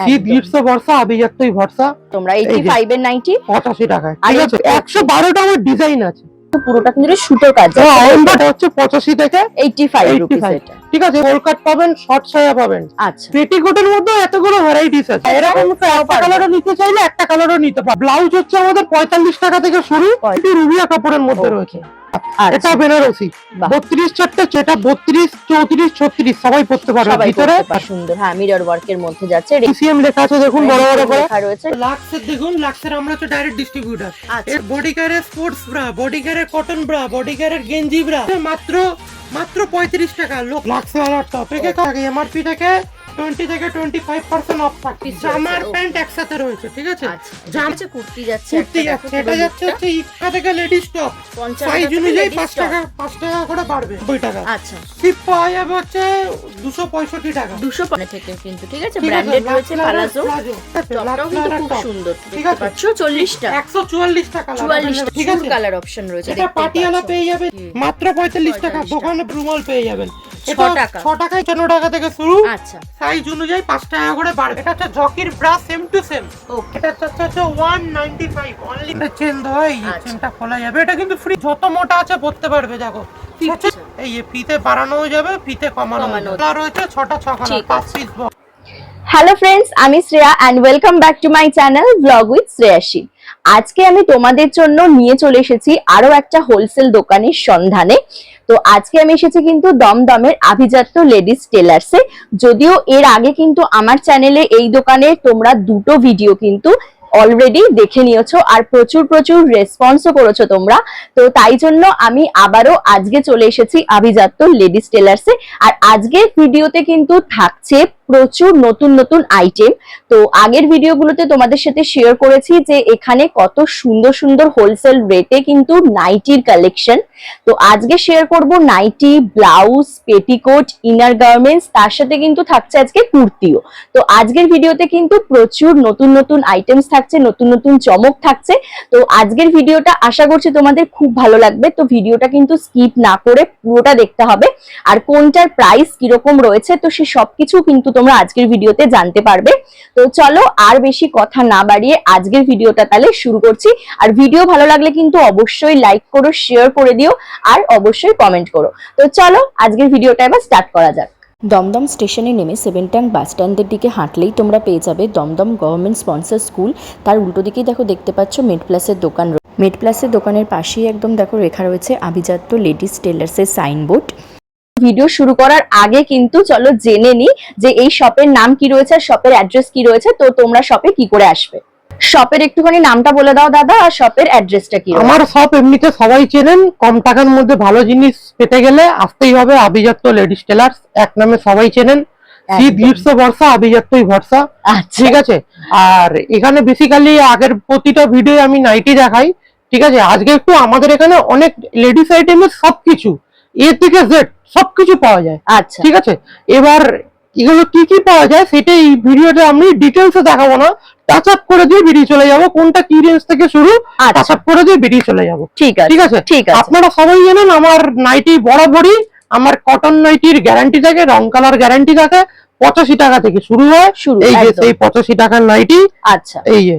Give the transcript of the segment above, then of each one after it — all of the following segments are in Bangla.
শীত গ্রীষ্ম বর্ষা আভিজাত্যই ভরসা। তোমরা 85 এর 90 85 টাকায়, ঠিক আছে। 112টা আমার ডিজাইন আছে, পুরোটা কিন্তু সুতোর কাজ। এটা হচ্ছে 85 থেকে 85 রুপিস এটা, ঠিক আছে। গোল কাট পাবেন, শর্ট সায়া পাবেন। আচ্ছা, পেটিকোটের মধ্যে এতগুলো ভ্যারাইটিস আছে। এরকম একটা কালারও নিতে চাইলে একটা কালারও নিতে পারবে। ব্লাউজ হচ্ছে আমাদের 45 টাকা থেকে শুরু, এটি রুবিয়া কাপড়ের মধ্যে রয়েছে। এটা বেনারসি 32 চারটে, যেটা 32 34 36 সবাই পড়তে পারবে। ভিতরে সুন্দর হ্যাঁ মিরর ওয়ার্কের মধ্যে যাচ্ছে। ডিসিএম লেখা আছে দেখুন, বড় বড় করে লেখা রয়েছে। লাক্সের দেখুন, লাক্সের আমরা হচ্ছে ডাইরেক্ট ডিস্ট্রিবিউটর। এর বডি কেয়ারের স্পোর্টস ব্রা, বডি কেয়ারের কটন ব্রা, বডি কেয়ারের গেঞ্জি ব্রা মাত্র 35 টাকা। লোক লাক্স ওয়ালা টপ একে কাগে এমআরপি থেকে 20 থেকে 25% অফ থাকে। জামার প্যান্ট একসাথে রয়েছে, ঠিক আছে। জামা কুর্তি যাচ্ছে, এটা যাচ্ছে হচ্ছে ইকা থেকে লেডিস টপ, সাইজ অনুযায়ী 5 টাকা করে বাড়বে। 90 টাকা। আচ্ছা, সিপ পাওয়া যাবে হচ্ছে 265 টাকা। 250 থেকে কিন্তু, ঠিক আছে। ব্র্যান্ডেড রয়েছে পালাজো, টপটাও কিন্তু খুব সুন্দর, ঠিক আছে। 40 টাকা, 144 টাকা, 44 ঠিক আছে। কালার অপশন রয়েছে। এটা পাটিয়ালা পেয়ে যাবে মাত্র 45 টাকা। দোকানে রুমাল পেয়ে যাবেন 6 টাকা, 6 টাকায় 14 টাকা থেকে শুরু। আচ্ছা, সাইজ অনুযায়ী 5 টাকা করে বাড়বে। এটা হচ্ছে জকির ব্রা, সেম টু সেম। ওকে, এটা হচ্ছে 195 অনলি। এটা চেন দেওয়া, এই চেনটা খোলা যাবে। এটা কিন্তু ফ্রি, যত মোটা আছে পড়তে পারবে। দেখো এই ফিতে বাড়ানো যাবে, ফিতে কমানো যাবে। রয়েছে 6টা 6 কালার, 5 পিস। হ্যালো ফ্রেন্ডস, আমি Shreya and welcome back to my channel vlog with Shreyashi. আজকে আমি তোমাদের জন্য নিয়ে চলে এসেছি আরো একটা হোলসেল দোকানের সন্ধানে। তো আজকে আমি এসেছি কিন্তু দমদমের আভিজাত্য লেডিস টেলার্সে। যদিও এর আগে কিন্তু আমার চ্যানেলে এই দোকানের তোমরা দুটো ভিডিও কিন্তু অলরেডি দেখে নিয়েছো আর প্রচুর রেসপন্সও করেছো তোমরা। তো তাই জন্য আমি আবারও আজকে চলে এসেছি আভিজাত্য লেডিস টেলার্সে। আর আজকের ভিডিওতে কিন্তু থাকছে প্রচুর নতুন আইটেম। তো আগের ভিডিওগুলোতে তোমাদের সাথে শেয়ার করেছি যে এখানে কত সুন্দর হোলসেল রেটে কিন্তু নাইটির কালেকশন। তো আজকে শেয়ার করব nighty, blouse, petticoat, inner garments, তার সাথে কিন্তু থাকছে আজকে কুর্তিও। তো আজকের ভিডিওতে কিন্তু প্রচুর নতুন আইটেমস থাকছে, নতুন চমক থাকছে। তো আজকের ভিডিওটা আশা করছি তোমাদের খুব ভালো লাগবে। তো ভিডিওটা কিন্তু স্কিপ না করে পুরোটা দেখতে হবে। আর কোনটার প্রাইস কিরকম রয়েছে তো সে সবকিছু কিন্তু তোমরা আজকের ভিডিওতে জানতে পারবে। তো চলো আর বেশি কথা না বাড়িয়ে আজকের ভিডিওটা তাহলে শুরু করছি। আর ভিডিও ভালো লাগলে কিন্তু অবশ্যই লাইক করো, শেয়ার করে দিও আর অবশ্যই কমেন্ট করো। তো চলো আজকের ভিডিওটা এবার স্টার্ট করা যাক। দমদম স্টেশনে নেমে 7 ট্যাঙ্ক বাস স্ট্যান্ডের দিকে হাঁটলেই তোমরা পেয়ে যাবে দমদম গভর্নমেন্ট স্পন্সর স্কুল। তার উল্টো দিকেই দেখতে পাচ্ছ মেড প্লাসের দোকান। মেড প্লাসের দোকানের পাশেই একদম লেখা রয়েছে আভিজাত্য লেডিস টেলার্সের সাইনবোর্ড। ভিডিও শুরু করার আগে কিন্তু চলো জেনে নি যে এই শপের নাম কি রয়েছে আর শপের অ্যাড্রেস কি রয়েছে। তো তোমরা শপে কি করে আসবে, শপের একটুখানি নামটা বলে দাও দাদা, আর শপের অ্যাড্রেসটা কি? আমার শপ এমনিতে সবাই চেনেন, কম টাকার মধ্যে ভালো জিনিস পেতে গেলে আসতেই হবে আভিজাত্য লেডিস টেলার্স। এক নামে সবাই চেনেন, শীত গ্রীষ্ম বর্ষা আভিজাত্যই ভরসা, ঠিক আছে। আর এখানে বেসিক্যালি আগের প্রতিটা ভিডিও আমি নাইটি দেখাই, ঠিক আছে। আজকে একটু আমাদের এখানে অনেক লেডিস আইটেমের সবকিছু এ থেকে জেড সবকিছু পাওয়া যায়, আচ্ছা, ঠিক আছে। এবার এগুলো কি পাওয়া যায় সেটা এই ভিডিওতে আমি ডিটেলসে দেখাবো না, টাচ আপ করে দিয়ে বেরিয়ে চলে যাবো। কোনটা কি রেঞ্জ থেকে শুরু টাচ আপ করে দিয়ে বেরিয়ে চলে যাবো, ঠিক আছে। আপনারা সবাই জানেন আমার নাইটি বরাবরই, আমার কটন নাইটির গ্যারান্টি থাকে, রং কালার গ্যারান্টি থাকে। 85 টাকা থেকে শুরু হয়। এই যে সেই 85 টাকার নাইটি, আচ্ছা এই যে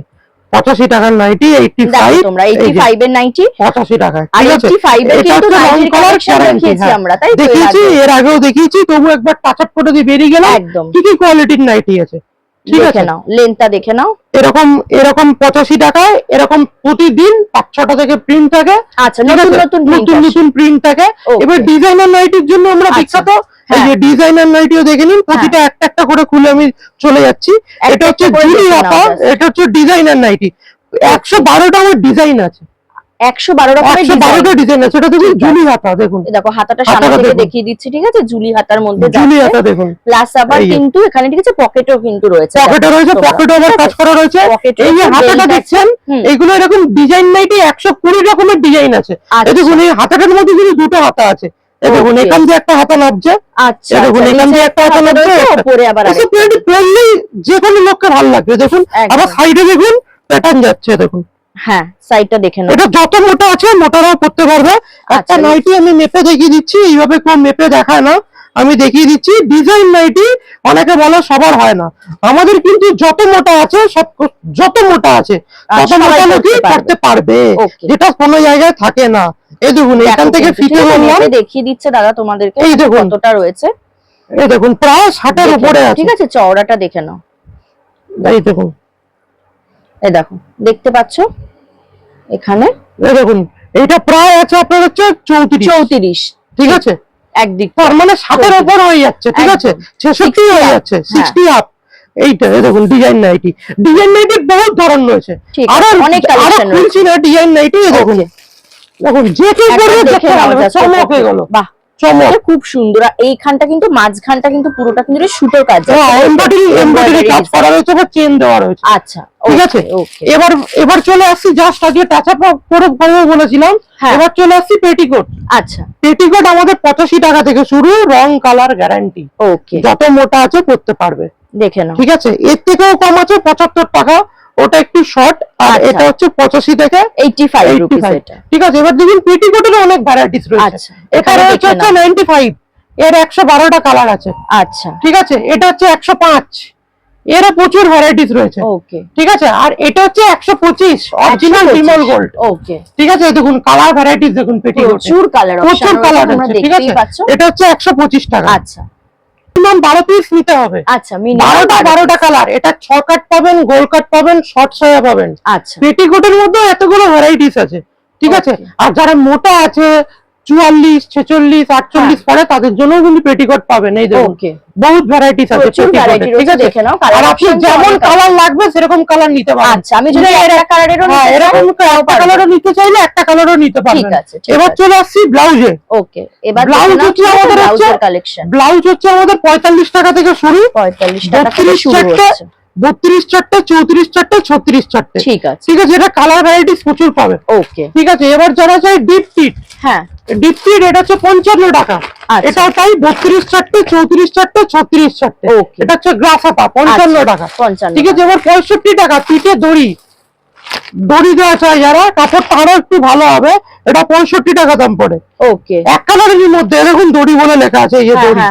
85 টাকার নাইটি, 85 তোমরা 85 এর নাইটি 85 টাকা, আর 85 এর কিন্তু নাইটির কালেকশন দেখিয়েছি আমরা, তাই তো? দেখিয়েছি, এর আগেও দেখিয়েছি, তবু একবার টাচ আপ করে দিয়ে বেরিয়ে গেলাম। একদম কি কি কোয়ালিটির নাইটি আছে, ঠিক আছে। নাও লেন্থটা দেখে নাও। এরকম 85 টাকায় এরকম প্রতিদিন 5-6টা থেকে প্রিন্ট থাকে। আচ্ছা, নতুন প্রিন্ট থাকে। এবার ডিজাইনার নাইটির জন্য আমরা বিখ্যাত। এই যে ডিজাইনার নাইটিও দেখে নিন, প্রতিটা একটা করে খুলে আমি চলে যাচ্ছি। এটা হচ্ছে জুলি হাতা, এটা হচ্ছে ডিজাইনার নাইটি। 112টা আমার ডিজাইন আছে, 112 রকমের ডিজাইন আছে। এটা দেখুন জুলি হাতা, দেখুন দেখো হাতাটা সামনে থেকে দেখিয়ে দিচ্ছি, ঠিক আছে। জুলি হাতার মধ্যে জুলি হাতা দেখুন, প্লাস আবার কিন্তু এখানে ঠিক আছে পকেটও কিন্তু রয়েছে, পকেটও আবার কাজ করা রয়েছে। এই যে হাতাটা দেখছেন, এগুলো এরকম ডিজাইন নাইটি 120 রকমের ডিজাইন আছে। এই দেখুন এই হাতাটার মধ্যে কিন্তু দুটো হাতা আছে। এই দেখুন এখান দিয়ে একটা হাতা নামছে, আচ্ছা দেখুন এখান দিয়ে একটা হাতা নামছে, উপরে আবার প্লেনলি যে কোনো লোককে ভালো লাগবে। দেখুন আবার সাইডে দেখুন প্যাটার্ন যাচ্ছে, দেখুন হ্যাঁ সাইডটা দেখে নাও। এটা যত মোটা আছে মোটারাও করতে পারবে। একটা নাইটি আমি মেপে দেখিয়ে দিচ্ছি, এইভাবে কেউ মেপে দেখায় না। আমি দেখিয়ে দিচ্ছি। ডিজাইন নাইটি অনেকে বলে সবার হয় না, আমাদের কিন্তু যত মোটা আছে সব, যত মোটা আছে তত মোটা লোকই করতে পারবে, যেটা কোনো জায়গায় থাকে না। এই দেখুন এখান থেকে ফিতে বললাম, দেখিয়ে দিচ্ছে দাদা তোমাদেরকে, এই দেখুন কতটা রয়েছে, এই দেখুন প্রায় 60 এর উপরে আছে। ঠিক আছে, চওড়াটা দেখে নাও, এই দেখুন, এই দেখো দেখতে পাচ্ছ এখানে, এই দেখুন এটা প্রায় আছে আপনার হচ্ছে 34, ঠিক আছে, একদিক তার মানে 60 এর উপর হয়ে যাচ্ছে, ঠিক আছে, 66 হয়ে যাচ্ছে, 60 আপ। এইটা দেখুন ডিজাইন নাইটি, ডিজাইন নাইটি বহুত ধরন রয়েছে, আরো অনেক কালেকশন রয়েছে ডিজাইন নাইটি। দেখুন দেখুন যে কেউ পরে দেখতে পারবে, চমক হয়ে গেল, বাহ চমক, খুব সুন্দর। এইখানটা কিন্তু মাঝখানটা কিন্তু পুরোটা কিন্তু সুতোর কাজ, এমব্রয়ডারি কাজ করা রয়েছে বা চেন দেওয়া রয়েছে। আচ্ছা ঠিক আছে, এবার চলে আসছি, জাস্ট আজকে টাচ আপ করে বলেছিলাম, এবার চলে আসছি পেটিকোট। আচ্ছা, পেটিকোট আমাদের 85 টাকা থেকে শুরু, রং কালার গ্যারান্টি, ওকে, যত মোটা আছে পড়তে পারবে, দেখে নাও। ঠিক আছে, এর থেকেও কম আছে 75 টাকা, ওটা একটু শর্ট, আর এটা হচ্ছে 85 থেকে 85 রুপিস এটা, ঠিক আছে। এবার দেখুন পেটিকোটের অনেক ভ্যারাইটিস রয়েছে। আচ্ছা, এখানে হচ্ছে 95, এর 112টা কালার আছে। আচ্ছা, ঠিক আছে, এটা হচ্ছে 105, এরও প্রচুর ভ্যারাইটিস রয়েছে, ওকে, ঠিক আছে। আর এটা হচ্ছে 125 অরিজিনাল বিমল গোল্ড, ওকে, ঠিক আছে। দেখুন কালার ভ্যারাইটিস দেখুন, পেটিকোট প্রচুর কালার আছে, ঠিক আছে। এটা হচ্ছে 125 টাকা। আচ্ছা, মিনিমাম 12 পিস নিতে হবে। আচ্ছা, মিনিমাম 12টা কালার, এটা 6 কাট পাবেন, গোল কাট পাবেন, শর্ট সায়া পাবেন। আচ্ছা, পেটিকোটের মধ্যে এতগুলো ভ্যারাইটিস আছে, ঠিক আছে। আর যারা মোটা আছে 44, 46, 48 পরে, তাদের জন্য কিন্তু পেটিকোট পাবেন। এই দেখুন বহুত ভ্যারাইটিস আছে, ঠিক আছে। আর আপনি যেমন কালার লাগবে সেরকম কালার নিতে পারেন। আচ্ছা, আমি যদি একটা কালারেরও এরকম একটা কালারও নিতে চাইলে একটা কালারও নিতে পারবেন, ঠিক আছে। এবার চলে আসছি ব্লাউজে। ওকে, এবার ব্লাউজ হচ্ছে আমাদের কালেকশন, ব্লাউজ হচ্ছে আমাদের 45 টাকা থেকে শুরু, 45 টাকা থেকে শুরু হচ্ছে, 32 চারটে, 34 চারটে, 36 চারটে, ঠিক আছে, ঠিক আছে। এটা কালার ভ্যারাইটিস প্রচুর পাবে, ওকে, ঠিক আছে। এবার যারা চাই ডিপ ফিট, হ্যাঁ ডিপ ফিট, এটা হচ্ছে 55 টাকা, এটা তাই 32 চারটে, 34 চারটে, 36 চারটে, এটা হচ্ছে গ্রাস হাতা 55 টাকা, ঠিক আছে। এবার 65 টাকা পিঠে দড়ি, দড়ি দেওয়া চাই যারা, কাপড়টা আরো একটু ভালো হবে, এটা 65 টাকা দাম পড়ে, ওকে। এক কালারের মধ্যে দেখুন দড়ি বলে লেখা আছে, এই যে দড়ি,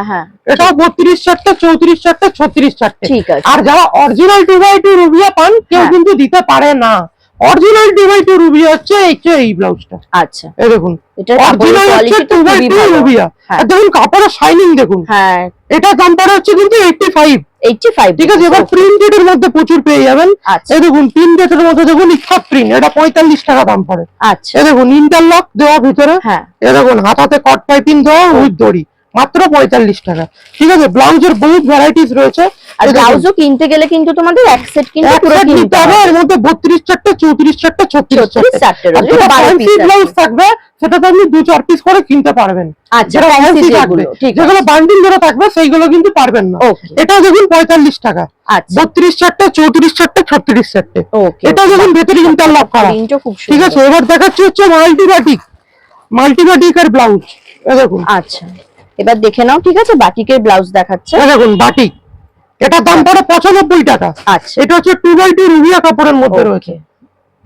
এটা 32 চারটে, 34 চারটে, 36 চারটে, ঠিক আছে। আর যারা অরিজিনাল 2x2 রুবিয়া পান, কেউ কিন্তু দিতে পারে না। অরিজিনাল 2x2 রুবিয়া হচ্ছে এই ব্লাউজটা, আচ্ছা, এই দেখুন এটা অরিজিনাল হচ্ছে 2x2 রুবিয়া, আর দেখুন কাপড়ের শাইনিং দেখুন, হ্যাঁ, এটা দাম পড়ে হচ্ছে কিন্তু 85, ঠিক আছে। এবার প্রিন্টেড এর মধ্যে প্রচুর পেয়ে যাবেন, এই দেখুন প্রিন্টেড এর মধ্যে দেখুন ইকট প্রিন্ট, এটা 45 টাকা দাম পড়ে, আচ্ছা। এই দেখুন ইন্টারলক দেওয়া ভিতরে, হ্যাঁ, এই দেখুন হাতাতে কট পাইপিং দেওয়া উইথ দড়ি, মাত্র 45 টাকা, ঠিক আছে। ব্লাউজের বহুত ভ্যারাইটিস রয়েছে, আর ব্লাউজও কিনতে গেলে কিন্তু তোমাদের এক সেট কিন্তু পুরো কিনতে হবে, এর মধ্যে 32 চারটে, 34 চারটে, 36 চারটে, ব্লাউজ থাকবে, সেটা তো আপনি 2-4 পিস করে কিনতে পারবেন। আচ্ছা, যেগুলো বান্ডিল ধরে থাকবে সেইগুলো কিন্তু পারবেন না। এটা দেখুন 45 টাকা, 32 চারটে, 34 চারটে, 36 চারটে, এটা দেখুন ভেতরে ইন্টারলক করা, ঠিক আছে। এবার দেখাচ্ছি হচ্ছে মাল্টিবাটিক এর ব্লাউজ, এই দেখুন, আচ্ছা। এবার দেখে নাও, ঠিক আছে, বাটিকের ব্লাউজ দেখাচ্ছে, এই দেখুন বাটিক, এটা দাম পড়ে 95 টাকা, আচ্ছা। এটা হচ্ছে 2x2 রুবিয়া কাপড়ের মধ্যে রয়েছে,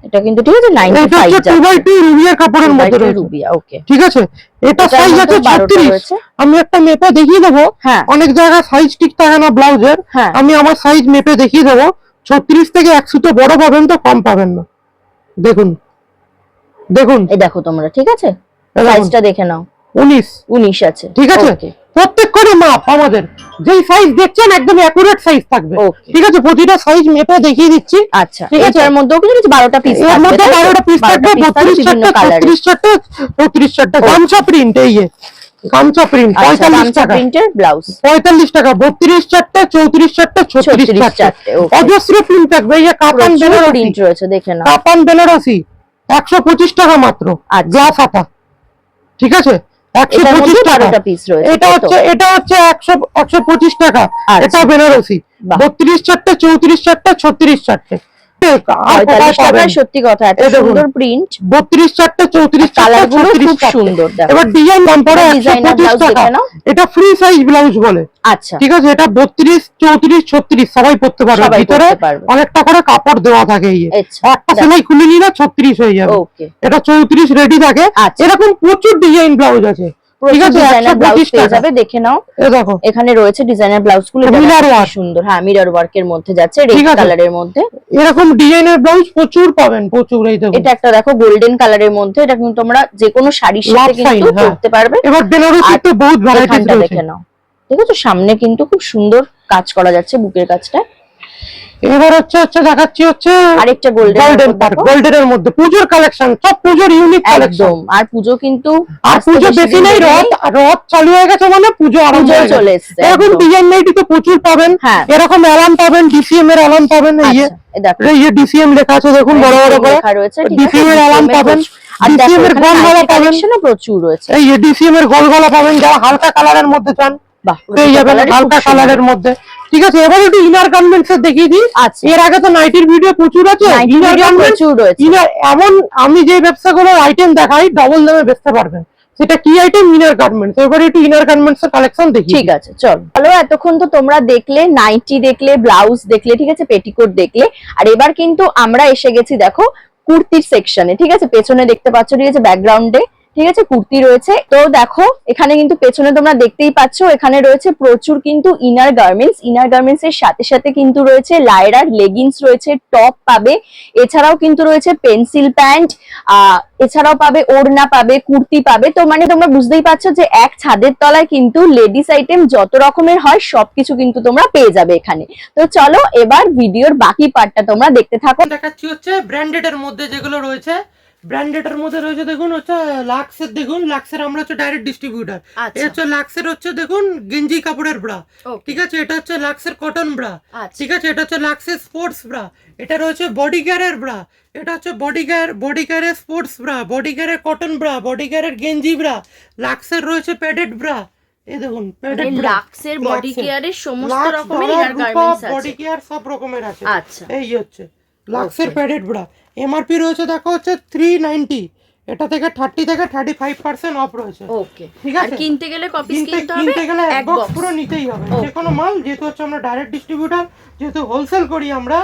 এটা কিন্তু ঠিক আছে 95 যাচ্ছে, 2x2 রুবিয়া কাপড়ের মধ্যে রয়েছে, রুবিয়া, ওকে, ঠিক আছে। এটা সাইজ আছে 36, আমি একটা মেপে দেখিয়ে দেবো, অনেক জায়গায় সাইজ ঠিক থাকে না ব্লাউজের, আমি আমার সাইজ মেপে দেখিয়ে দেবো। 36 থেকে 1 সুতো বড় পাবেন তো কম পাবেন না, দেখুন দেখুন, এই দেখো তোমরা, ঠিক আছে, সাইজটা দেখে নাও, 19 আছে, ঠিক আছে। প্রত্যেক করে মাপ আমাদের যেই সাইজ দেখছেন একদম অ্যাকুরেট সাইজ থাকবে, ঠিক আছে। প্রতিটা সাইজ মেপে দেখিয়ে দিচ্ছি, আচ্ছা। এর মধ্যেও কিন্তু 12টা পিস থাকবে, এর মধ্যে 12টা পিস থাকবে, 32 চারটে, 36 চারটে, 34 চারটে, গামছা প্রিন্ট, এই যে গামছা প্রিন্ট 45 টাকা, প্রিন্টের ব্লাউজ 45 টাকা, 32 চারটে, 34 চারটে, 36 চারটে, অজস্র প্রিন্ট থাকবে। এই যে কাতান বেনারসি প্রিন্ট রয়েছে, দেখে নাও, কাতান বেনারসি 125 টাকা মাত্র, গ্লাস হাতা, ঠিক আছে, 125 টাকা পিস রয়েছে, এটা হচ্ছে 125 টাকা, এটা বেনারসি 32 চারটে, 34 চারটে, 36 চারটে, 45 টাকা, সত্যি কথা, এত সুন্দর প্রিন্ট, 32 চারটে, 34 কালারগুলো খুব সুন্দর। এবার ডিজাইন দাম পড়ে 125 টাকা, এটা ফ্রি সাইজ ব্লাউজ বলে, আচ্ছা, ঠিক আছে। এটা 32, 34, 36 সবাই পড়তে পারবে, ভিতরে অনেকটা করে কাপড় দেওয়া থাকে, এই একটা সেলাই খুলে নিলে 36 হয়ে যাবে, এটা 34 রেডি থাকে। এরকম প্রচুর ডিজাইন ব্লাউজ আছে, ঠিক আছে, ডিজাইনার ব্লাউজ 125 পেয়ে টাকা। যাবে, দেখে নাও এই দেখো এখানে রয়েছে ডিজাইনার ব্লাউজ গুলো, এটা Mirror দেখো কি work। সুন্দর। হ্যাঁ, মিরর ওয়ার্কের মধ্যে যাচ্ছে, রেড ঠিক আছে। কালারের মধ্যে। এরকম ডিজাইনের ব্লাউজ প্রচুর পাবেন, প্রচুর। এই দেখো এটা একটা দেখো গোল্ডেন কালারের মধ্যে, এটা কিন্তু তোমরা যে কোনো শাড়ির সাথে Love sign, কিন্তু হ্যাঁ। পরতে পারবে। এবার বেনারসি আর তো বহুত ভ্যারাইটিস এখানটা রয়েছে। দেখে নাও, ঠিক আছে, সামনে কিন্তু খুব সুন্দর কাজ করা যাচ্ছে বুকের কাজটা। এবার হচ্ছে দেখাচ্ছি হচ্ছে আরেকটা গোল্ডেন গোল্ডেনের মধ্যে পুজোর কালেকশন, সব পুজোর ইউনিক কালেকশন। একদম। আর পুজো কিন্তু আর আসতে পুজো বেশি নেই, রথ চালু হয়ে গেছে মানে পুজো আরম্ভ হয়ে চলে গেছে। এসেছে এরকম একদম। ডিজাইন নাইটি তো প্রচুর পাবেন। হ্যাঁ। এরকম অ্যালার্ম পাবেন, ডিসিএম এর অ্যালার্ম পাবেন। এই আচ্ছা, এই দেখো যে ডিসিএম লেখা আছে দেখুন বড় বড় করে লেখা রয়েছে, ঠিক আছে, ডিসিএম এর অ্যালার্ম পাবেন। আর দেখো ডিসিএম এর এখানে গলগলা নাইটি পাবেন, কালেকশনও প্রচুর রয়েছে। এই যে ডিসিএম এর গলগলা পাবেন, যারা হালকা কালারের মধ্যে চান বাহ, পেয়ে যাবেন হালকা কালারের মধ্যে। ঠিক আছে, এবার একটু ইনার গার্মেন্টস এর দেখিয়ে দিই। আচ্ছা, এর আগে তো নাইটির ভিডিও প্রচুর আছে, ইনার গার্মেন্টস প্রচুর রয়েছে। ইনার এমন আমি যে ব্যবসাগুলোর আইটেম দেখাই ডবল দামে বেচতে পারবেন। সেটা কি আইটেম? Inner garments. এবারে একটু ইনার গার্মেন্টস এর কালেকশন দেখি। ঠিক আছে, চলো। এতক্ষণ তো তোমরা দেখলে নাইটি, দেখলে ব্লাউজ দেখলে, ঠিক আছে, পেটিকোট দেখলে। আর এবার কিন্তু আমরা এসে গেছি দেখো কুর্তির সেকশনে। ঠিক আছে, পেছনে দেখতে পাচ্ছ, ঠিক আছে, ব্যাকগ্রাউন্ডে, ঠিক আছে, কুর্তি রয়েছে। তো দেখো এখানে কিন্তু পেছনে তোমরা দেখতেই পাচ্ছ, এখানে রয়েছে প্রচুর কিন্তু ইনার গার্মেন্টস এর সাথে সাথে কিন্তু রয়েছে লায়রার লেগিংস রয়েছে, টপ পাবে, এছাড়াও কিন্তু রয়েছে পেন্সিল প্যান্ট, এছাড়াও পাবে ওড়না, পাবে কুর্তি পাবে। তো মানে তোমরা বুঝতেই পারছো যে এক ছাদের তলায় কিন্তু লেডিস আইটেম যত রকমের হয় সবকিছু কিন্তু তোমরা পেয়ে যাবে এখানে। তো চলো এবার ভিডিওর বাকি পার্টটা তোমরা দেখতে থাকো। দেখাচ্ছি হচ্ছে ব্র্যান্ডেড এর মধ্যে যেগুলো রয়েছে। ব্র্যান্ডেড এর মধ্যে রয়েছে দেখুন হচ্ছে লাক্সের, দেখুন লাক্সের আমরা হচ্ছে ডাইরেক্ট ডিস্ট্রিবিউটর। এটা হচ্ছে লাক্সের হচ্ছে দেখুন গেঞ্জি কাপড়ের ব্রা। ঠিক আছে, এটা হচ্ছে লাক্সের কটন ব্রা। ঠিক আছে, এটা হচ্ছে লাক্সের স্পোর্টস ব্রা। এটা রয়েছে বডি কেয়ারের ব্রা। এটা হচ্ছে বডি কেয়ারের স্পোর্টস ব্রা, বডি কেয়ারের কটন ব্রা, বডি কেয়ারের গেঞ্জি ব্রা। লাক্সের রয়েছে প্যাডেড ব্রা। এই দেখুন প্যাডেড ব্রা। লাক্সের বডি কেয়ারের সমস্ত রকমের ইনার গার্মেন্টস আছে, বডি কেয়ার সব রকমের আছে। আচ্ছা, এই হচ্ছে লাক্সের প্যাডেড ব্রা। এমআরপি রয়েছে দেখো হচ্ছে 390। এটা থেকে 30 থেকে 35% অফ রয়েছে। ওকে, ঠিক আর আছে, কিনতে গেলে কপিস কিনতে হবে, কিনতে গেলে এক এক বক্স বক্স পুরো নিতেই হবে। যে কোনো মাল, যেহেতু হচ্ছে আমরা ডাইরেক্ট ডিস্ট্রিবিউটর, যেহেতু হোলসেল করি আমরা,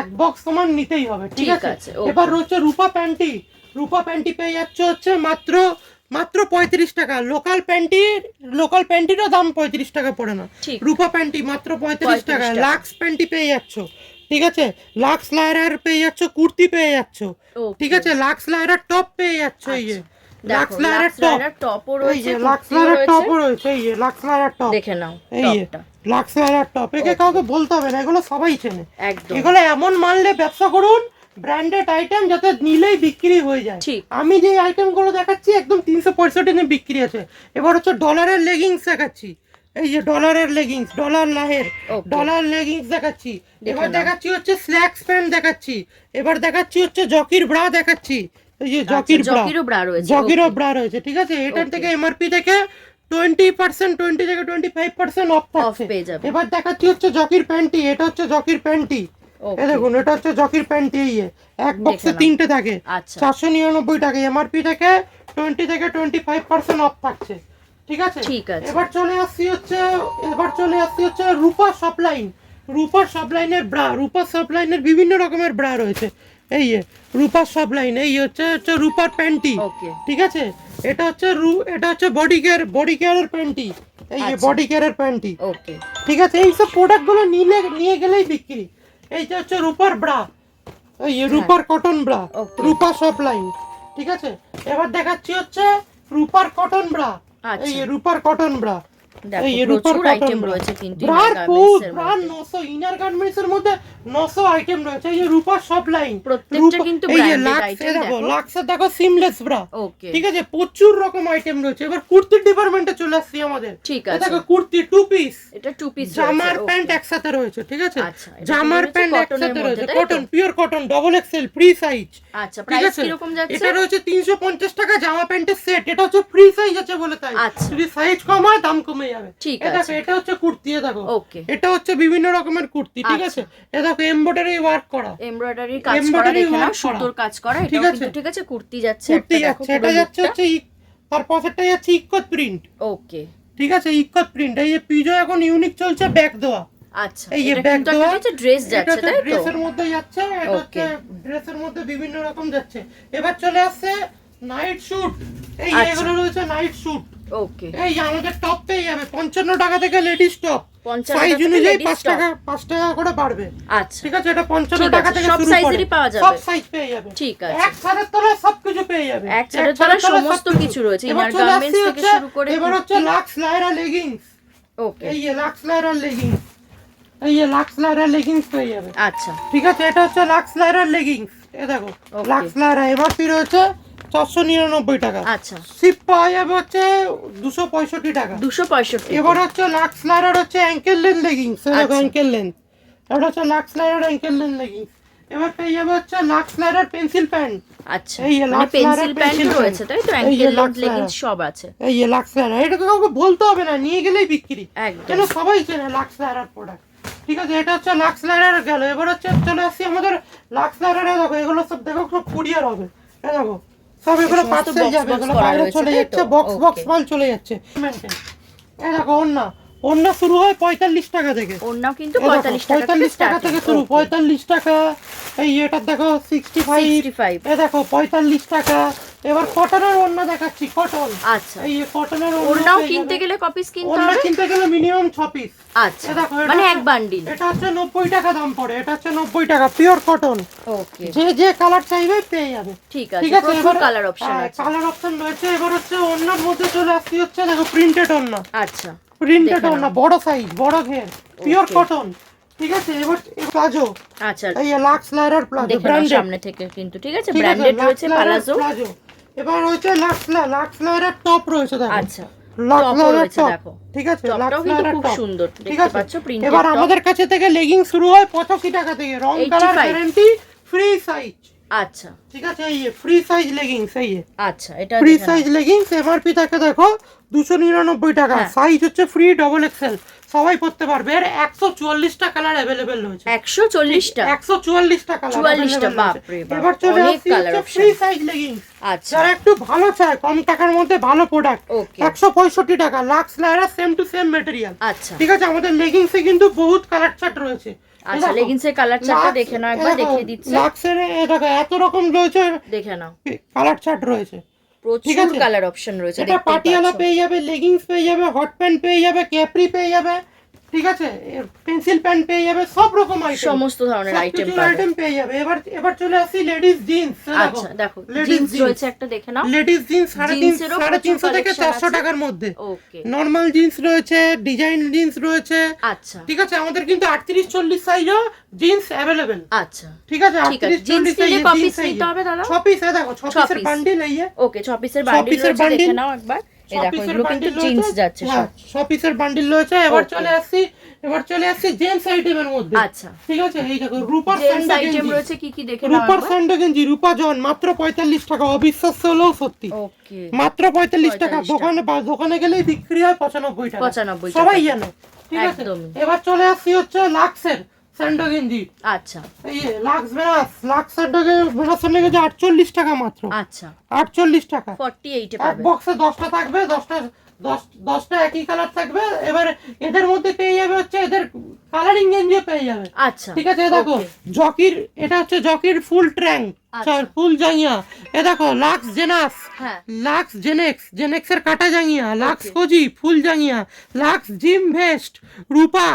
এক বক্স তোমার নিতেই হবে। ঠিক আছে, এবার রয়েছে রূপা প্যান্টি। রূপা প্যান্টি পেয়ে যাচ্ছে হচ্ছে মাত্র 35 টাকা। লোকাল প্যান্টিরও দাম 35 টাকা পড়ে না। রূপা প্যান্টি মাত্র 35 টাকা। লাক্স প্যান্টি পেয়ে যাচ্ছ। ঠিক আছে, লাক্স লায়রার পেয়ে যাচ্ছ, কুর্তি পেয়ে যাচ্ছ। ঠিক আছে, লাক্স লায়রার টপ পেয়ে যাচ্ছ। এই যে লাক্স লায়রার টপও রয়েছে, লাক্স লায়রার টপও রয়েছে। এই যে লাক্স লায়রার টপ দেখে নাও, এই যে লাক্স লায়রার টপ। একে কাউকে বলতে হবে না, এগুলো সবাই চেনে। একদম, এগুলো এমন মানলে ব্যবসা করুন, ব্র্যান্ডেড আইটেম যাতে নিলেই বিক্রি হয়ে যায়। আমি যে আইটেম গুলো দেখাচ্ছি একদম 365 বিক্রি আছে। এবার হচ্ছে ডলারের লেগিংস দেখাচ্ছি। এই যে ডলারের লেগিংস, ডলার লেগিংস দেখাচ্ছি। এবার দেখাচ্ছি হচ্ছে স্ল্যাক্স প্যান্ট দেখাচ্ছি। এবার দেখাচ্ছি হচ্ছে জকির ব্রা দেখাচ্ছি। এই যে জকির ব্রা রয়েছে। ঠিক আছে, এটার থেকে এমআরপি থেকে 20% 20 থেকে 25% অফ থাকছে। এবার দেখাচ্ছি হচ্ছে জকির প্যান্টি। এটা হচ্ছে জকির প্যান্টি। এই দেখুন, এটা হচ্ছে জকির প্যান্টি। এক বক্সে 3টে থাকে, 499 টাকা। এমআরপি থেকে 20 থেকে 25% অফ থাকছে। ঠিক আছে, এবার চলে আসছি হচ্ছে রূপা সপলাইন। রূপা সপলাইনের ব্রা, রূপা সপলাইনের বিভিন্ন রকমের ব্রা রয়েছে। এই রূপা সপলাইন, এই হচ্ছে রূপার প্যান্টি। ঠিক আছে, এটা হচ্ছে বডি কেয়ারের প্যান্টি। এই যে বডি কেয়ারের প্যান্টি। ঠিক আছে, এই সব প্রোডাক্ট গুলো নিয়ে গেলেই বিক্রি। এইটা হচ্ছে রূপার ব্রা, এই রূপার কটন ব্রা, রূপা সপলাইন। ঠিক আছে, এবার দেখাচ্ছি হচ্ছে রূপার কটন ব্রা। এই রূপার কটন ব্রা, এই রূপার cotton bra. Brar 900 inner garments এর মধ্যে 900 আইটেম রয়েছে। এই যে রূপার সপলাইন, প্রত্যেকটা কিন্তু ব্র্যান্ডেড আইটেম। লাক্সের দেখো সিমলেস ব্রা। ঠিক আছে, প্রচুর রকম আইটেম রয়েছে। এবার কুর্তির ডিপার্টমেন্টে চলে আসছি আমাদের। ঠিক আছে, দেখো কুর্তি 2 পিস, এটা 2 পিস, জামার প্যান্ট একসাথে রয়েছে। ঠিক আছে, জামার প্যান্ট একসাথে রয়েছে, cotton, pure cotton, double XL, free size. আচ্ছা, প্রাইস কি রকম যাচ্ছে? এটা রয়েছে 350 টাকা জামা প্যান্টের সেট। এটা হচ্ছে ফ্রি সাইজ আছে বলে তাই, যদি সাইজ কম হয় দাম কমে যাবে। ঠিক আছে, এটা হচ্ছে কুর্তি। দেখো এটা হচ্ছে বিভিন্ন রকমের কুর্তি। ঠিক আছে, এটা দেখো এমব্রয়ডারি ওয়ার্ক করা, এমব্রয়ডারি কাজ করা, দেখো না সুতোর কাজ করা। এটা কিন্তু ঠিক আছে, কুর্তি যাচ্ছে একটা, দেখো এটা যাচ্ছে হচ্ছে তার পাশেরটা যাচ্ছে ইক্কত প্রিন্ট। ওকে, ঠিক আছে, ইক্কত প্রিন্ট। এই যে পিজো এখন ইউনিক চলছে, ব্যাক দেওয়া। আচ্ছা, এই যে ব্যাক দেওয়া ড্রেস যাচ্ছে, তাই তো? ড্রেসের মধ্যে যাচ্ছে, এটা হচ্ছে ড্রেসের মধ্যে বিভিন্ন রকম যাচ্ছে। এবার চলে আসছে নাইট শুট। এই এগুলো রয়েছে নাইট শুট। ওকে, এই যে আমাদের টপ পেয়ে যাবে 55 টাকা থেকে লেডিস টপ, 55 সাইজ টাকা অনুযায়ী ladies 5 টাকা 5 টাকা করে বাড়বে। আচ্ছা, ঠিক আছে, এটা 55 ঠিক টাকা আছে, থেকে সব শুরু করে সাইজেরই পাওয়া যাবে, সব সাইজ পেয়ে যাবে। ঠিক আছে, এক ছাদের তলায় সবকিছু পেয়ে যাবে, এক ছাদের তলায় সমস্ত কিছু রয়েছে, ইনার গার্মেন্টস থেকে শুরু করে। এবার হচ্ছে লাক্স লাইরা লেগিংস। ওকে, এই যে লাক্স লাইরা লেগিংস, এই যে লাক্স লাইরা লেগিংস পেয়ে যাবে। আচ্ছা, ঠিক আছে, এটা হচ্ছে লাক্স লাইরা লেগিংস। এই দেখো লাক্স লাইরা এমআরপি রয়েছে 499 টাকা। আচ্ছা, শিপ পাওয়া যাবে হচ্ছে 265 টাকা। 265। এবার হচ্ছে লাক্স লাইরার হচ্ছে অ্যাঙ্কেল লেন্থ লেগিংস। এই দেখো আচ্ছা। অ্যাঙ্কেল লেন্থ, এটা হচ্ছে লাক্স লাইরার অ্যাঙ্কেল লেন্থ লেগিংস। এবার পেয়ে যাবে হচ্ছে লাক্স লাইরার পেন্সিল প্যান্ট। আচ্ছা, এই যে মানে লাক্স পেন্সিল লাইরার প্যান্ট পেন্সিল রয়েছে, তাই তো? এই যে অ্যাঙ্কেল লাক্স লেগিংস লাইরা, সব আছে। এই যে লাক্স লাইরা, এটা কাউকে বলতে হবে না, নিয়ে গেলেই বিক্রি, একদম। কেন সবাই চেনে লাক্স লাইরার প্রোডাক্ট। ঠিক আছে, এটা হচ্ছে লাক্স লাইরার গেল। এবার হচ্ছে চলে আসছি আমাদের লাক্স লাইরারে। দেখো এগুলো সব দেখো সব কুরিয়ার হবে। এই দেখো সব এগুলো সমস্ত পার্সেল box যাবে, box এগুলো করা বাইরে রয়েছে, চলে তাই যাচ্ছে, তো? Box box Okay. মাল চলে যাচ্ছে। এই দেখো ওন্না, ওন্না শুরু হয় 45 টাকা থেকে। ওড়নাও কিন্তু এই দেখো, 45 টাকা 45 টাকা থেকে শুরু, 45 টাকা। এই এটা দেখো 65। এই দেখো 45 টাকা। এবার কটনের ওন্না দেখাচ্ছি, কটন। আচ্ছা, এই কটনের ওড়নাও কিনতে গেলে কপিস কিনতে ওন্না হবে? কিনতে গেলে মিনিমাম 6 পিস। আচ্ছা, এই দেখো মানে এক বান্ডিল। এটা হচ্ছে 90 টাকা দাম পড়ে, এটা হচ্ছে 90 টাকা পিওর কটন। ওকে, যে যে কালার চাইবে পেয়ে যাবে। ঠিক ঠিক আছে, আছে, প্রচুর এবার কালার অপশন আছে। কালার অপশন রয়েছে। এবার হচ্ছে ওন্নার মধ্যে চলে আসছি হচ্ছে দেখো প্রিন্টেড ওন্না, আচ্ছা, প্রিন্টেড দেখে ওন্না, নাও। বড় সাইজ, বড় ঘের, পিওর Okay. কটন। ঠিক আছে, এবার প্লাজো, আচ্ছা, এই লাক্স লাইরার প্লাজো দেখে নাও ব্র্যান্ডেড। সামনে থেকে কিন্তু, ঠিক আছে, ব্র্যান্ডেড রয়েছে প্লাজো। এবার রয়েছে লাক্স লাইরার টপ রয়েছে দেখো। আচ্ছা, লাক্স টপও লাইরার রয়েছে টপ, দেখো। ঠিক আছে, টপটাও লাক্স কিন্তু লাইরার খুব টপ সুন্দর, ঠিক দেখতে আছে। পাচ্ছ প্রিন্টেড এবার টপ। আমাদের কাছে থেকে লেগিং শুরু হয় 85 টাকা থেকে, রং কালার 85 গ্যারান্টি, ফ্রি সাইজ। আচ্ছা, ঠিক আছে, এই ফ্রি সাইজ লেগিংস, এই আচ্ছা, এটা ফ্রি দেখে নাও। সাইজ লেগিংস এমআরপি থাকে দেখো 299 টাকা। হ্যাঁ। সাইজ হচ্ছে ফ্রি ডবল এক্সেল, সবাই পড়তে পারবে। এর 144 টা কালার अवेलेबल রয়েছে। 140 টা, 144 টা কালার 44 টা, available বাপ রয়েছে। রে বাপ, এবার চলে অনেক আসছি কালার হচ্ছে অপশন। ফ্রি সাইজ লেগিংস, আচ্ছা, যারা একটু ভালো চায় কম টাকার মধ্যে ভালো প্রোডাক্ট, ওকে, 165 টাকা। Lux Lyra same to same material. আচ্ছা, ঠিক আছে, আমাদের লেগিংসে কিন্তু বহুত কালার চার্ট রয়েছে। আচ্ছা, লেগিংসের কালার চার্টটা দেখে নাও একবার, দেখিয়ে দিচ্ছে, লাক্সের দেখো এত রকম রয়েছে, দেখে নাও, কালার চার্ট রয়েছে, ঠিক প্রচুর আছে? কালার অপশন রয়েছে, এটা দেখতে পাটিয়ালা পাচ্ছ। পেয়ে যাবে, লেগিংস পেয়ে যাবে, হট প্যান্ট পেয়ে যাবে, ক্যাপ্রি পেয়ে যাবে, ঠিক আছে, পেন্সিল প্যান্ট পেয়ে যাবে, সব রকম আইটেম, সমস্ত ধরনের আইটেম পাবে। আইটেম পেয়ে যাবে। এবার চলে আসি লেডিস জিন্স। আচ্ছা, দেখো জিন্স রয়েছে একটা, দেখে নাও। লেডিস জিন্স জিন্সেরও 350 থেকে collection 400 আছে। টাকার মধ্যে। ওকে, নরমাল জিন্স রয়েছে, ডিজাইন জিন্স রয়েছে। আচ্ছা, ঠিক আছে, আমাদের কিন্তু 38-40 সাইজও জিন্স अवेलेबल। আচ্ছা, ঠিক আছে, ঠিক আছে। জিন্স নিলে ক পিস নিতে হবে দাদা? 6 পিস। দেখো 6 পিসের piece। বান্ডিল, এই ওকে, 6 পিসের বান্ডিল piece-এর রয়েছে, bundle। দেখে নাও একবার। এই দেখো এগুলো কিন্তু জিন্স যাচ্ছে সব। 6 পিসের বান্ডিল রয়েছে। এবার Okay. চলে আসছি জেন্টস আইটেমের মধ্যে। আচ্ছা, ঠিক আছে, এই দেখো রূপার জেন্টস স্যান্ডো আইটেম গেঞ্জি, রয়েছে কি কি দেখে নাও রূপার একবার। স্যান্ডো গেঞ্জি, রূপা জন, মাত্র 45 টাকা। অবিশ্বাস্য হলেও সত্যি, ওকে, মাত্র 45 টাকা। 45 দোকানে গেলেই বিক্রি হয় 95 টাকা, 95 টাকা। সবাই জানে। ঠিক আছে, একদমই। এবার চলে আসছি হচ্ছে লাক্সের স্যান্ডো গেঞ্জি। আচ্ছা, এই লাক্স লাক্স স্যান্ডো গেঞ্জি 48 টাকা মাত্র, আচ্ছা, 48 টাকা। 48 এ এক পাবে। বক্সে 10টা থাকবে, 10টা একই কালার থাকবে। এবার এদের মধ্যে পেয়ে যাবে হচ্ছে এদের কালারিং গেঞ্জিও পেয়ে যাবে। আচ্ছা, ঠিক আছে, দেখো okay। জকির, এটা হচ্ছে জকির ফুল ট্র্যাঙ্ক, আচ্ছা। ফুল জাঙ্গিয়া। এ দেখো লাক্স জেনাস, হ্যাঁ, লাক্স জেনেক্স এর কাটা জাঙ্গিয়া, লাক্স Okay। কোজি ফুল জাঙ্গিয়া, লাক্স জিম ভেস্ট, রূপা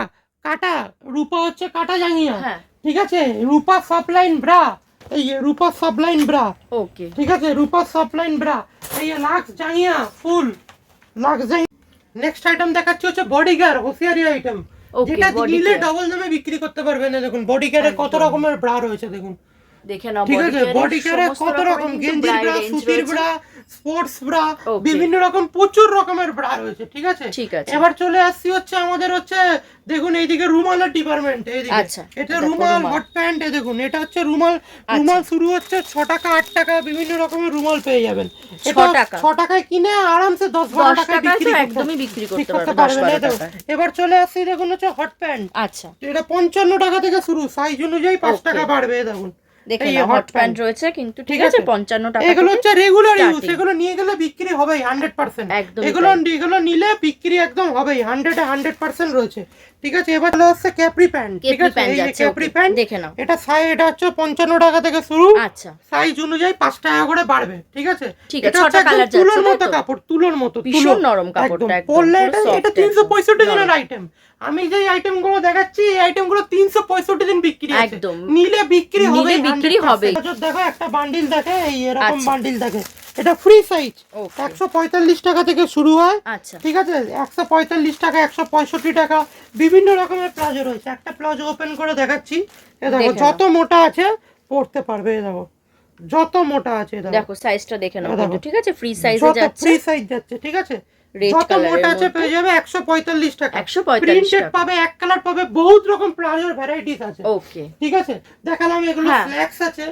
রূপা হচ্ছে কাটা জাঙ্গিয়া। হ্যাঁ, ঠিক আছে, রূপা সাবলাইন ব্রা, এই রূপা সাবলাইন ব্রা। ওকে, ঠিক আছে, রূপা সাবলাইন ব্রা, এই লাক্স জাঙ্গিয়া ফুল, লাক্স জাঙ্গিয়া। নেক্সট আইটেম দেখাচ্ছি হচ্ছে বডিগার্ড, হোসিয়ারি আইটেম, Okay, যেটা body নিলে care। ডবল দামে বিক্রি করতে পারবেন। না দেখুন বডিগার্ডে কত একদম। রকমের ব্রা রয়েছে, দেখুন। দেখে নাও। ঠিক আছে, বডিগার্ডে সমস্ত কত রকমের রকম কিন্তু গেঞ্জির bra ব্রা, range সুতির রয়েছে। Bra, sports bra, Okay। বিভিন্ন রকম প্রচুর রকমের ব্রা রয়েছে। ঠিক আছে, ঠিক আছে। এবার চলে আসছি হচ্ছে আমাদের হচ্ছে দেখুন এইদিকে রুমালের ডিপার্টমেন্ট। এইদিকে আচ্ছা, এটা দেখো রুমাল, রুমাল। Hot pant. এই দেখুন এটা হচ্ছে রুমাল। রুমাল শুরু হচ্ছে 6 টাকা, 8 টাকা, বিভিন্ন রকমের রুমাল পেয়ে যাবেন। 6 টাকা। 6 টাকায় কিনে আরামসে 10-12 10 টাকায় টাকায় তো বিক্রি একদমই বিক্রি করতে পারবে, পারবেন। 10-12 এই দেখুন, টাকায়। এবার চলে আসছি দেখুন হচ্ছে হট প্যান্ট। আচ্ছা, এটা 55 টাকা থেকে শুরু, সাইজ অনুযায়ী 5 Okay। টাকা বাড়বে। এই দেখুন দেখে এই নাও hot হট প্যান্ট pant। রয়েছে কিন্তু ঠিক ঠিক আছে আছে? 55 টাকা এগুলো থেকে হচ্ছে রেগুলার ইউজ, starting। এগুলো নিয়ে গেলে বিক্রি হবেই 100%। একদমই এগুলো তাই। এগুলো নিলে বিক্রি একদম হবেই 100% রয়েছে। ঠিক আছে, এবার চলে আসছে ক্যাপ্রি প্যান্ট। ঠিক কেপরি আছে, প্যান্ট এই যে যাচ্ছে, ক্যাপ্রি ওকে প্যান্ট, দেখে নাও। এটা এটা হচ্ছে 55 টাকা থেকে শুরু, আচ্ছা সাইজ অনুযায়ী 5 টাকা করে বাড়বে। ঠিক আছে, ঠিক আছে, এটা হচ্ছে 6টা একদম কালার তুলোর যাচ্ছে, মতো তাই তো? কাপড়, তুলোর মতো, ভীষণ নরম কাপড়টা, একদম পরলে পুরো এটা soft 365 একদম, দিনের নরম। আইটেম। আমি যে আইটেম গুলো দেখাচ্ছি এই আইটেম গুলো 365 দিন বিক্রি আছে, একদম। নিলে বিক্রি হবে, নিলে বিক্রি হবেই। দেখো একটা বান্ডিল দেখে এই এরকম আচ্ছা। বান্ডিল দেখে, এটা ফ্রি সাইজ, Okay. 145 টাকা থেকে শুরু হয়। আচ্ছা ঠিক আছে, 145 টাকা, 165 টাকা, বিভিন্ন রকমের প্লাজো রয়েছে। একটা প্লাজো ওপেন করে দেখাচ্ছি, এ দেখো দেখে নাও। যত মোটা আছে পড়তে পারবে, এ দেখো যত মোটা আছে, দেখো সাইজটা দেখে নাও দেখো। কিন্তু ঠিক আছে, ফ্রি সাইজে যত যাচ্ছে, ফ্রি সাইজ যাচ্ছে। ঠিক আছে, রেড যত কালারের মোটা আছে মধ্যে পেয়ে যাবে 145 টাকা। 145 প্রিন্টেড টাকা। পাবে, এক কালার পাবে, বহুত রকম প্লাজোর ভ্যারাইটিস আছে। ওকে ঠিক আছে, দেখালাম এগুলো হ্যাঁ। স্ল্যাক্স আছে।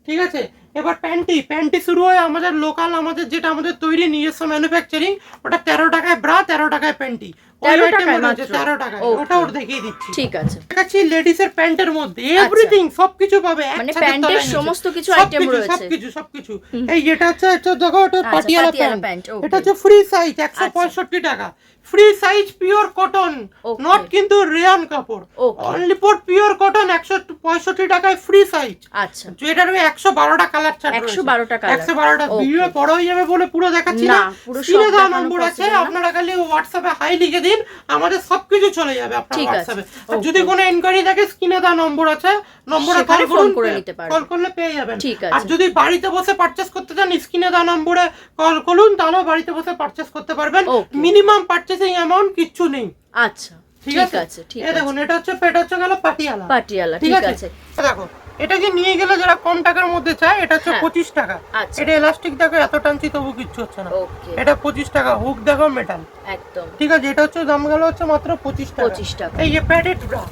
ঠিক আছে, এবার প্যান্টি শুরু হয় আমাদের লোকাল, আমাদের যেটা আমাদের তৈরি নিজস্ব ম্যানুফ্যাকচারিং, ওটা 13 টাকায় ব্রা, 13 টাকায় প্যান্টি। 13 টাকায় মাত্র? 13 টাকায়, Okay. ওটা ওর দেখিয়ে দিচ্ছি। ঠিক আছে, দেখাচ্ছি লেডিস এর প্যান্টের মধ্যে এভরিথিং, সবকিছু পাবে মানে একসাথে, প্যান্টের তলায় নিচে। সমস্ত কিছু আইটেম সবকিছু, রয়েছে। সবকিছু। এই যেটা হচ্ছে, এটা দেখো, এটা আচ্ছা, Patiala Patiala pant, pant, okay। এটা হচ্ছে ফ্রি সাইজ 165 টাকা, free size pure cotton, Okay। Not কিন্তু রেয়ান কাপড়, Okay। Only for pure cotton, 165 টাকায় ফ্রি সাইজ। আচ্ছা যেটার 112টা কালার চার্ট, 112টা কালার, 112টা। Okay। ভিডিও বড় হয়ে যাবে বলে পুরো দেখাচ্ছি না, না, পুরো সব স্ক্রিনে দেওয়া দেখানো নম্বর আছে, possible না। আপনারা খালি হোয়াটসঅ্যাপে হাই লিখে দিন, আমাদের সবকিছু চলে যাবে আপনার ঠিক আছে, হোয়াটসঅ্যাপে। আর Okay। যদি কোনো এনকোয়ারি থাকে স্ক্রিনে দেওয়া নম্বর আছে, নম্বরে কল সেখানে করুন, phone করে নিতে পারবেন। কল করলে পেয়ে যাবেন। ঠিক আর আছে। যদি বাড়িতে বসে পারচেজ করতে চান, স্ক্রিনে দেওয়া নম্বরে কল করুন, তাহলেও বাড়িতে বসে পারচেজ করতে পারবেন। Okay। মিনিমাম পারচেজিং অ্যামাউন্ট কিচ্ছু নেই। আচ্ছা ঠিক ঠিক আছে, আছে, ঠিক এই আছে, দেখুন, এটা হচ্ছে পেট হচ্ছে গেল পাটিয়ালা। পাটিয়ালা, ঠিক ঠিক আছে, আছে। দেখো এটাকে নিয়ে গেলে যারা কম টাকার মধ্যে চায়, এটা হচ্ছে হ্যাঁ। 25 টাকা। আচ্ছা। এটা এলাস্টিক দেখো, এত টানছি তবু কিচ্ছু হচ্ছে না। ওকে এটা 25 টাকা। হুক দেখো মেটাল। একদম ঠিক আছে, এটা হচ্ছে দাম গেল হচ্ছে মাত্র 25 টাকা। 25 টাকা। এই যে প্যাডেড ব্রা,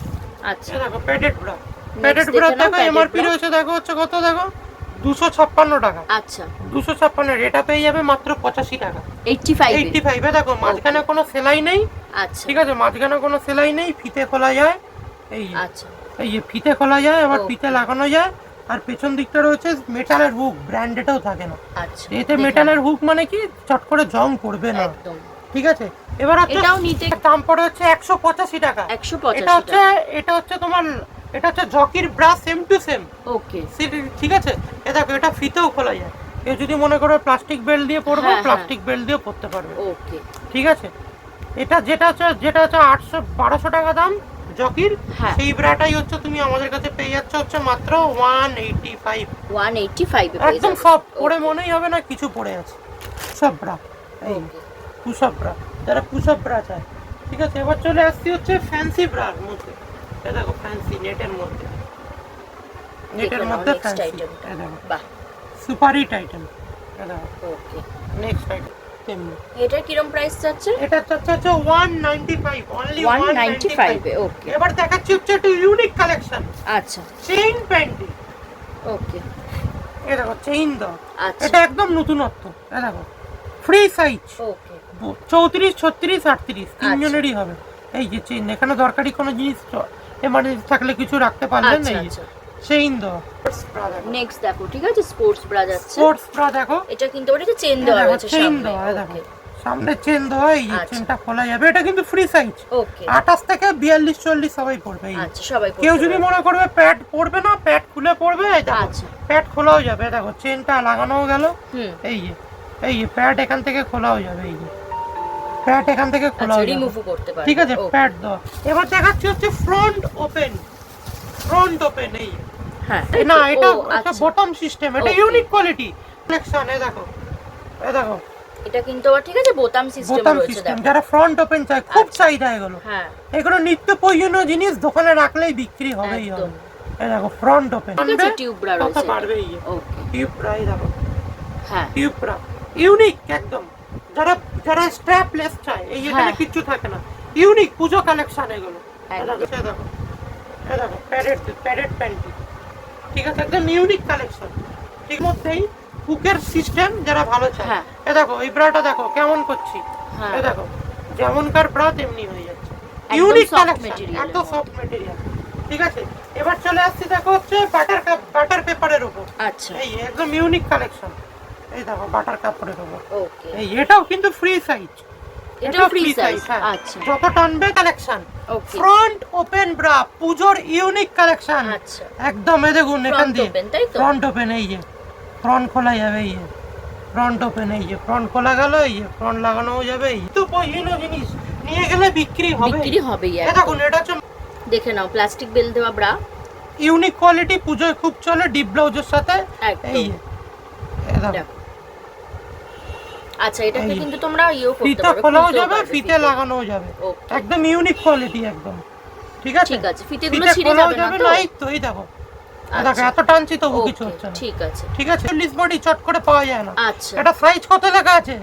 আচ্ছা দেখো padded bra, Next padded bra দেখে নাও, দেখো padded এমআরপি bra। রয়েছে, দেখো হচ্ছে কত, দেখো 256 টাকা। আচ্ছা 256, এটা পেয়ে যাবে মাত্র 85 টাকা। 85 85 দেখো, মাঝখানে কোনো সেলাই নেই। আচ্ছা ঠিক আছে, মাঝখানে কোনো সেলাই নেই, ফিতে খোলা যায়, এই যে, আচ্ছা এই যে ফিতে খোলা যায়, আবার Okay। ফিতে লাগানো যায়। আর পেছন দিকটা রয়েছে মেটালের হুক, ব্র্যান্ডেডও থাকে না। আচ্ছা এতে দেখে মেটালের নাও। হুক মানে কি, চট করে জং পড়বে না। একদম ঠিক আছে, এবার হচ্ছে এটাও নিতে দাম পড়ে হচ্ছে 185 টাকা। 185 এটা হচ্ছে, এটা হচ্ছে তোমার, এটা হচ্ছে জকির ব্রা, সেম টু সেম। ওকে ঠিক আছে, এ দেখো, এটা ফিতেও খোলা যায়। কেউ যদি মনে করে প্লাস্টিক বেল্ট দিয়ে পরবে, হ্যাঁ, প্লাস্টিক বেল্ট দিয়ে পরতে পারবে। ওকে ঠিক আছে, এটা যেটা হচ্ছে 1200 টাকা দাম জকির, হ্যাঁ। সেই ব্রাটাই হচ্ছে তুমি আমাদের কাছে পেয়ে যাচ্ছ হচ্ছে মাত্র 185। 185 এ পেয়ে একদম যাবে। সব পরে Okay, মনেই হবে না কিছু পড়ে আছে। সব ব্রা, এই okay। পুশআপ ব্রা, যারা পুশআপ ব্রা চায়। ঠিক আছে, এবার চলে আসছি হচ্ছে ফ্যান্সি ব্রার মধ্যে। এ দেখো ফ্যান্সি নেটের মধ্যে, নেটের দেখে নাও মধ্যে next ফ্যান্সি, item টা। এ দেখো বাহ সুপার হিট আইটেম। এ দেখো ওকে নেক্সট আইটেম তেমনি। এটার কিরম প্রাইস যাচ্ছে? এটা হচ্ছে 195, অনলি 195 এ, ওকে এবার দেখাচ্ছি হচ্ছে একটা ইউনিক কালেকশন, আচ্ছা চেইন প্যান্টি। ওকে এ দেখো চেইন দাও, আচ্ছা এটা একদম নতুনত্ব। এ দেখো ফ্রি সাইজ, ওকে 34, 36, 38 আচ্ছা। তিনজনেরই হবে। এই যে চেইন, এখানে দরকারি কোনো জিনিস এমার্জেন্সি থাকলে কিছু রাখতে পারলেন না। আচ্ছা এই আচ্ছা চেইন দাও, নেক্সট দেখো, ঠিক আছে, স্পোর্টস ব্রা যাচ্ছে। স্পোর্টস ব্রা দেখো, এটা কিন্তু ওটাতে চেন দেওয়া রয়েছে চেইন সামনে। দেওয়া, এই দেখো ওকে সামনে চেন দেওয়া, এই যে আচ্ছা। চেনটা খোলা যাবে। এটা কিন্তু ফ্রি সাইজ, ওকে 28 থেকে 42, 40 সবাই পড়বে। এই আচ্ছা সবাই কেউ করতে যদি পারবে। মনে করবে প্যাড পরবে না, প্যাড খুলে পড়বে, এই দেখো আচ্ছা প্যাড খোলাও যাবে। দেখো চেনটা লাগানোও গেল, হুম এই যে প্যাড এখান থেকে খোলাও যাবে, এই যে প্যাড এখান থেকে খোলাও আচ্ছা যাবে। রিমুভও করতে পারবে। ঠিক আছে, Okay, প্যাড দাও। এবার দেখাচ্ছি হচ্ছে ফ্রন্ট ওপেন, ফ্রন্ট ওপেন। এই হ্যাঁ না, এটা ও, একটা আচ্ছা। বটম সিস্টেম, এটা Okay। Unique quality collection. এই দেখো, এই দেখো এটা কিন্তু আবার ঠিক আছে বোতাম সিস্টেম বোতাম রয়েছে সিস্টেম, দেখো। যারা ফ্রন্ট ওপেন চায়, খুব আচ্ছা। চাহিদা এগুলো। হ্যাঁ এগুলো নিত্য প্রয়োজনীয় জিনিস, দোকানে রাখলেই বিক্রি হবেই হবে। একদম এই দেখো ফ্রন্ট ওপেন, ঠিক আছে, টিউব ব্রা কথা রয়েছে। বাড়বেই। ওকে টিউব ব্রা, এই দেখো হ্যাঁ টিউব ব্রা ইউনিক একদম। যারা যারা স্ট্র্যাপলেস চায়, এই এখানে হ্যাঁ। কিচ্ছু থাকে না, ইউনিক পুজো কালেকশন এগুলো। এই একদম। দেখো, এই দেখো, এই দেখো প্যাডেড প্যান্টি। ঠিক আছে, একদম ইউনিক কালেকশন। ঠিক মধ্যেই হুকের সিস্টেম, যারা ভালো চায়। হ্যাঁ। এই দেখো এই ব্রাটা দেখো কেমন করছি। হ্যাঁ। এই দেখো যেমনকার ব্রা তেমনি হয়ে যাচ্ছে, একদম ইউনিক soft কালেকশন, material এত এর সফট মেটেরিয়াল। ঠিক আছে, এবার চলে আসছি দেখো হচ্ছে বাটার কাপ বাটার পেপারের উপর। আচ্ছা, এই একদম ইউনিক কালেকশন। এই দেখো বাটার কাপড়ের উপর। ওকে, এই এটাও কিন্তু ফ্রি সাইজ। এটাও ফ্রি সাইজ। আচ্ছা, যত টানবে কালেকশন। ওকে, ফ্রন্ট ওপেন ব্রা, পুজোর ইউনিক কালেকশন। আচ্ছা, একদম এই দেখুন এখান দিয়ে ওপেন, তাই তো? ফ্রন্ট ওপেন, এই যে ফ্রন্ট খোলা যাবে, এই যে ফ্রন্ট ওপেন, এই যে ফ্রন্ট খোলা গেল, এই যে ফ্রন্ট লাগানো যাবে। এই তো পয়সা জিনিস নিয়ে গেলে বিক্রি হবে, বিক্রি হবেই। এই দেখুন এটা হচ্ছে দেখে নাও, প্লাস্টিক বেল দেওয়া ব্রা, ইউনিক কোয়ালিটি, পুজোয় খুব চলে ডিপ ব্লাউজের সাথে। একদম। এই এই দেখো দেখো। আচ্ছা, এটাকে কিন্তু তোমরা করতে ফিতে পারো, খোলাও খুলতেও যাবে, পারবে, ফিতে লাগানোও যাবে। ওকে, একদম ইউনিক কোয়ালিটি একদম। ঠিক আছে, ঠিক আছে, ফিতেগুলো ফিতে ছিঁড়ে খোলাও যাবে না যাবে তো? না। এই তো এই দেখো, এই দেখো আচ্ছা, এত টানছি তবু ওকে, কিছু হচ্ছে না। ঠিক আছে, ঠিক আছে, 40 বডি চট করে পাওয়া যায় না। আচ্ছা, এটা সাইজ কত লেখা আছে?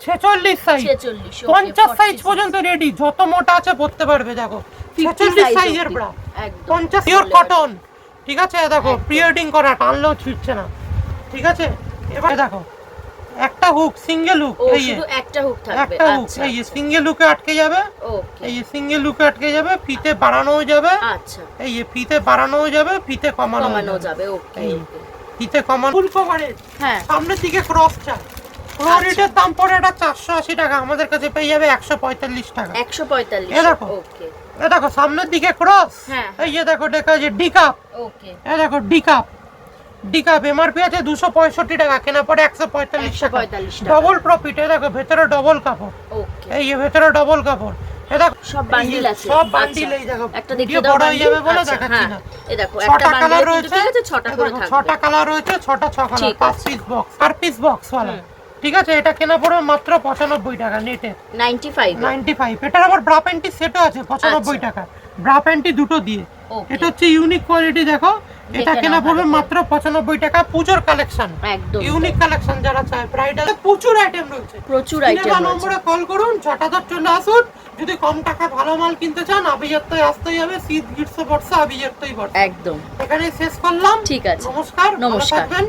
46 সাইজ। 46, 50 সাইজ পর্যন্ত রেডি, যত মোটা আছে পড়তে পারবে। দেখো 46 সাইজের ব্রা, একদম 50 পিওর কটন। ঠিক আছে, দেখো একদম। প্রিওয়েডিং করা, টানলেও ছিটছে না। ঠিক আছে, এবার দেখো একটা হুক, সিঙ্গেল হুক, ও এই যে শুধু একটা হুক থাকবে। একটা হুক, আচ্ছা, এই যে সিঙ্গেল হুকে আটকে যাবে। ওকে, এই যে সিঙ্গেল হুকে আটকে যাবে, ফিতে বাড়ানোও যাবে। আচ্ছা, এই যে ফিতে বাড়ানোও যাবে, ফিতে কমানো কমানো যাবে। ওকে, এই ওকে, ফিতে কমানো। ফুল কভারেজ, হ্যাঁ, সামনের দিকে ক্রস চাই। ক্লোরিটের দাম পড়ে এটা 480 টাকা, আমাদের কাছে পেয়ে যাবে 145 টাকা। 145, এ দেখো। ওকে, এ দেখো সামনের দিকে ক্রস। হ্যাঁ, এই যে দেখো দেখা যে ডিকাপ। ওকে, এ দেখো ডিকাপ, ডিকাপ এমআরপি আছে 265 টাকা, কেনা পড়ে 145 টাকা। 145 টাকা। Double profit. এ দেখো ভেতরে ডবল কাপড়, ওকে, এই যে ভেতরে ডবল কাপড়। এ দেখো সব বান্ডিল আছে। সব বান্ডিল। আচ্ছা, এই দেখো একটা ভিডিও দেখিয়ে দাও বড় হয়ে যাবে বলে আচ্ছা, দেখাচ্ছি হ্যাঁ, না। এই দেখো ছটা একটা কালার বান্ডিল রয়েছে, ঠিক আছে, 6টা করে থাকবে। 6টা কালার রয়েছে, 6টা 6 কালার, ঠিক 5 আছে। পিস বক্স, 4 পিস বক্স ওয়ালা। ঠিক আছে, এটা কেনা পড়বে মাত্র 95 টাকা নেটে। 95, 95। এটার আবার ব্রা প্যান্টি সেটও আছে 95 আচ্ছা। টাকা, ব্রা প্যান্টি দুটো দিয়ে। ওকে, এটা হচ্ছে ইউনিক কোয়ালিটি। দেখো এটা দেখে কেনা নাও পড়বে ভালো করে। মাত্র 95 টাকা। পুজোর কালেকশন, একদম ইউনিক কালেকশন যারা চায়, ব্রাইডাল প্রচুর আইটেম রয়েছে। প্রচুর স্ক্রিনে আইটেম দেওয়া রয়েছে। নম্বরে কল করুন, ঝটাঝট চলে আসুন। যদি কম টাকায় ভালো মাল কিনতে চান, আভিজাত্যই আসতেই হবে। শীত গ্রীষ্ম বর্ষা আভিজাত্যই বর্ষা। একদম, এখানেই শেষ করলাম। ঠিক আছে, নমস্কার, ভালো নমস্কার। থাকবেন।